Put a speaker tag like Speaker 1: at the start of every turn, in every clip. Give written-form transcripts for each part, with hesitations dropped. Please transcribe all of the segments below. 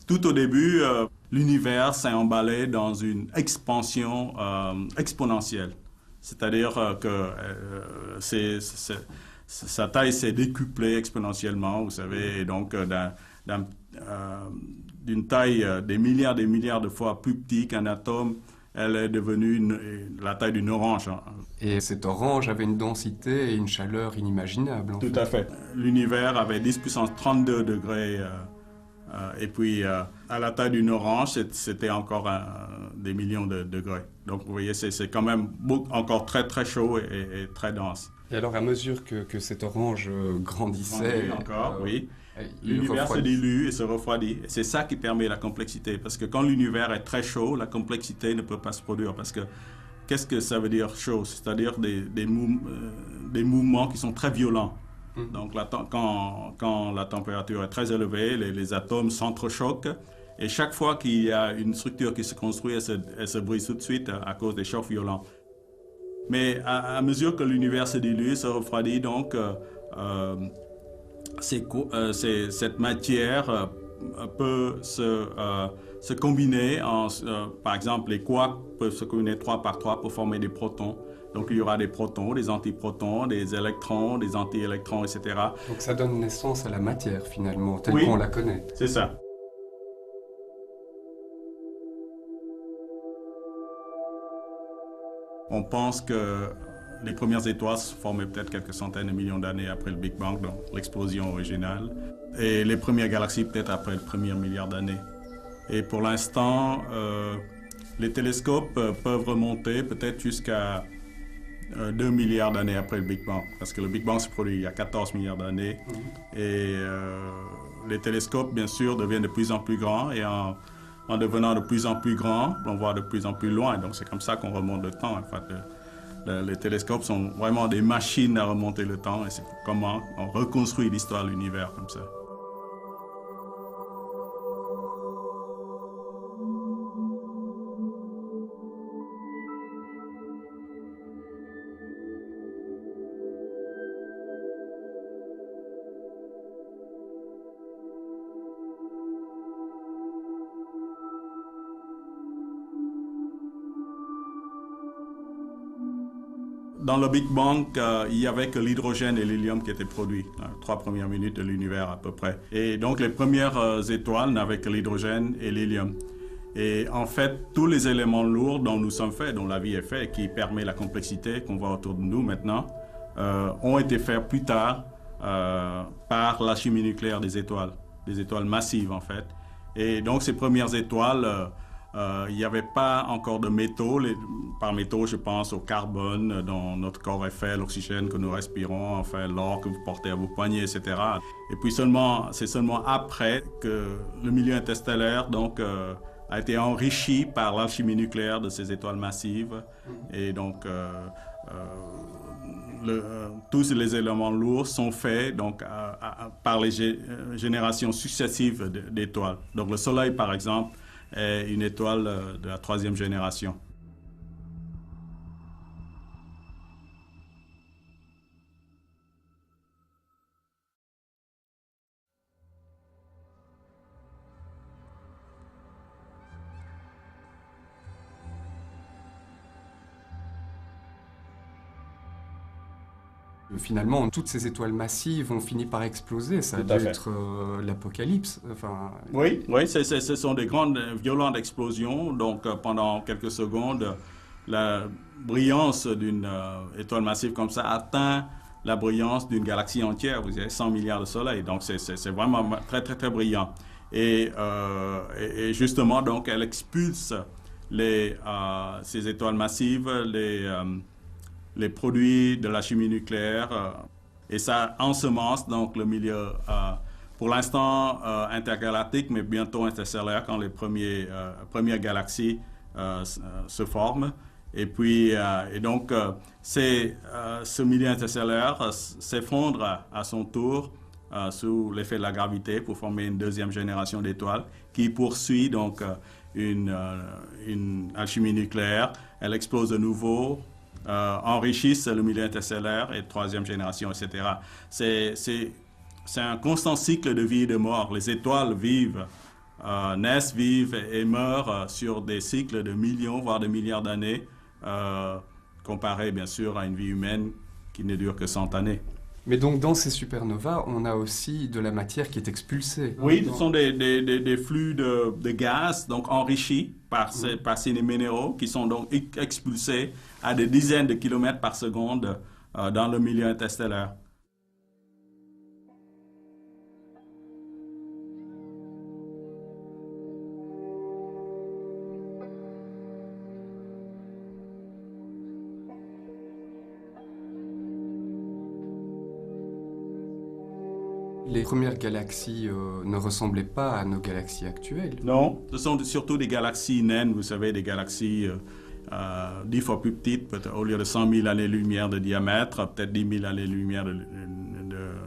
Speaker 1: Tout au début, l'univers s'est emballé dans une expansion exponentielle. C'est-à-dire sa taille s'est décuplée exponentiellement, vous savez, et donc d'une taille des milliards de fois plus petit qu'un atome, elle est devenue la taille d'une orange.
Speaker 2: Et cette orange avait une densité et une chaleur inimaginables.
Speaker 1: Tout à fait. L'univers avait 10 puissance 32 degrés. Et puis, à la taille d'une orange, c'était encore des millions de degrés. Donc, vous voyez, c'est quand même encore très, très chaud et très dense.
Speaker 2: Et alors, à mesure que cette orange grandissait...
Speaker 1: encore, oui. L'univers se dilue et se refroidit. Et c'est ça qui permet la complexité. Parce que quand l'univers est très chaud, la complexité ne peut pas se produire. Parce que, qu'est-ce que ça veut dire chaud? C'est-à-dire des mouvements qui sont très violents. Donc, quand la température est très élevée, les atomes s'entrechoquent. Et chaque fois qu'il y a une structure qui se construit, elle se brise tout de suite à cause des chocs violents. Mais à mesure que l'univers se dilue, se refroidit, donc cette matière peut se combiner. Par exemple, les quarks peuvent se combiner 3 par 3 pour former des protons. Donc, il y aura des protons, des antiprotons, des électrons, des anti-électrons, etc.
Speaker 2: Donc, ça donne naissance à la matière, finalement, telle qu'on la connaît.
Speaker 1: C'est ça. On pense que les premières étoiles se formaient peut-être quelques centaines de millions d'années après le Big Bang, donc l'explosion originale. Et les premières galaxies peut-être après le premier milliard d'années. Et pour l'instant, les télescopes peuvent remonter peut-être jusqu'à 2 milliards d'années après le Big Bang, parce que le Big Bang se produit il y a 14 milliards d'années. Et les télescopes, bien sûr, deviennent de plus en plus grands, et en devenant de plus en plus grands, on voit de plus en plus loin. Donc c'est comme ça qu'on remonte le temps. En fait, les télescopes sont vraiment des machines à remonter le temps, et c'est comment on reconstruit l'histoire de l'univers comme ça. Dans le Big Bang, il n'y avait que l'hydrogène et l'hélium qui étaient produits, les 3 premières minutes de l'univers à peu près. Et donc les premières étoiles n'avaient que l'hydrogène et l'hélium. Et en fait, tous les éléments lourds dont nous sommes faits, dont la vie est faite, qui permet la complexité qu'on voit autour de nous maintenant, ont été faits plus tard par la chimie nucléaire des étoiles massives en fait. Et donc ces premières étoiles, il n'y avait pas encore de métaux. Par métaux, je pense au carbone dont notre corps est fait, l'oxygène que nous respirons, enfin l'or que vous portez à vos poignets, etc. Et puis c'est seulement après que le milieu interstellaire donc, a été enrichi par l'alchimie nucléaire de ces étoiles massives. Et donc, tous les éléments lourds sont faits donc, par les générations successives d'étoiles. Donc le Soleil, par exemple, est une étoile de la 3e génération.
Speaker 2: Finalement, toutes ces étoiles massives ont fini par exploser. Ça a dû être l'apocalypse. Enfin...
Speaker 1: Oui, ce sont des grandes, violentes explosions. Donc, pendant quelques secondes, la brillance d'une étoile massive comme ça atteint la brillance d'une galaxie entière. Vous avez 100 milliards de soleils. Donc, c'est vraiment très, très, très brillant. Et justement, donc, elle expulse ces étoiles massives, les produits de la chimie nucléaire, et ça ensemence donc le milieu, pour l'instant intergalactique, mais bientôt interstellaire quand les premières galaxies se forment. Et puis, donc, ce milieu interstellaire s'effondre à son tour sous l'effet de la gravité pour former une 2e génération d'étoiles qui poursuit donc une alchimie nucléaire. Elle explose de nouveau, enrichissent le milieu interstellaire et 3e génération, etc. c'est un constant cycle de vie et de mort. Les étoiles vivent, naissent, vivent et meurent sur des cycles de millions, voire de milliards d'années, comparé bien sûr à une vie humaine qui ne dure que 100 années.
Speaker 2: Mais donc dans ces supernovas, on a aussi de la matière qui est expulsée.
Speaker 1: Oui, ce sont des flux de gaz donc enrichis par ces minéraux qui sont donc expulsés à des dizaines de kilomètres par seconde dans le milieu interstellaire.
Speaker 2: Les premières galaxies ne ressemblaient pas à nos galaxies actuelles.
Speaker 1: Non, ce sont surtout des galaxies naines, vous savez, des galaxies 10 fois plus petites, peut-être au lieu de 100 000 années-lumière de diamètre, peut-être 10 000 années-lumière de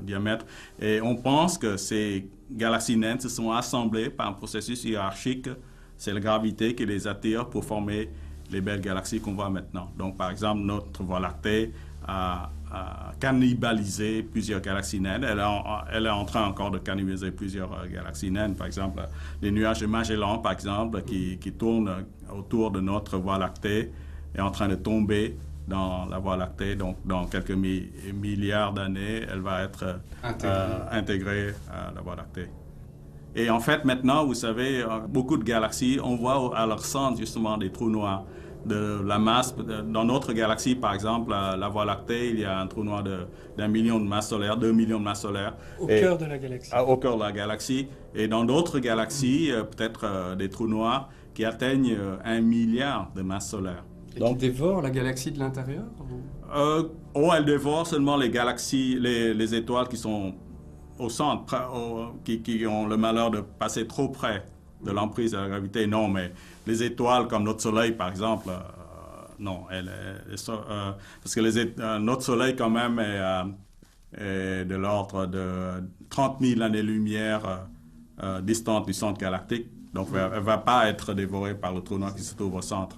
Speaker 1: diamètre. Et on pense que ces galaxies naines se sont assemblées par un processus hiérarchique. C'est la gravité qui les attire pour former les belles galaxies qu'on voit maintenant. Donc, par exemple, notre Voie lactée a cannibalisé plusieurs galaxies naines. Elle est en train encore de cannibaliser plusieurs galaxies naines. Par exemple, les nuages de Magellan, par exemple, qui tournent autour de notre Voie lactée, est en train de tomber dans la Voie lactée. Donc, dans quelques milliards d'années, elle va être intégrée à la Voie lactée. Et en fait, maintenant, vous savez, beaucoup de galaxies, on voit à leur centre justement des trous noirs. De la masse, dans notre galaxie, par exemple, la Voie lactée, il y a un trou noir d'1 million de masses solaires, 2 millions de masses solaires.
Speaker 3: Au cœur de la galaxie.
Speaker 1: Au cœur de la galaxie. Et dans d'autres galaxies, peut-être des trous noirs qui atteignent 1 milliard de masses solaires.
Speaker 2: Et donc, qui dévorent la galaxie de l'intérieur
Speaker 1: elle dévore seulement les galaxies, les étoiles qui sont au centre, qui ont le malheur de passer trop près de l'emprise de la gravité. Non, mais les étoiles comme notre Soleil, par exemple, non. Parce que notre Soleil, quand même, est de l'ordre de 30 000 années-lumière distante du centre galactique. Donc, elle ne va pas être dévorée par le trou noir qui se trouve au centre.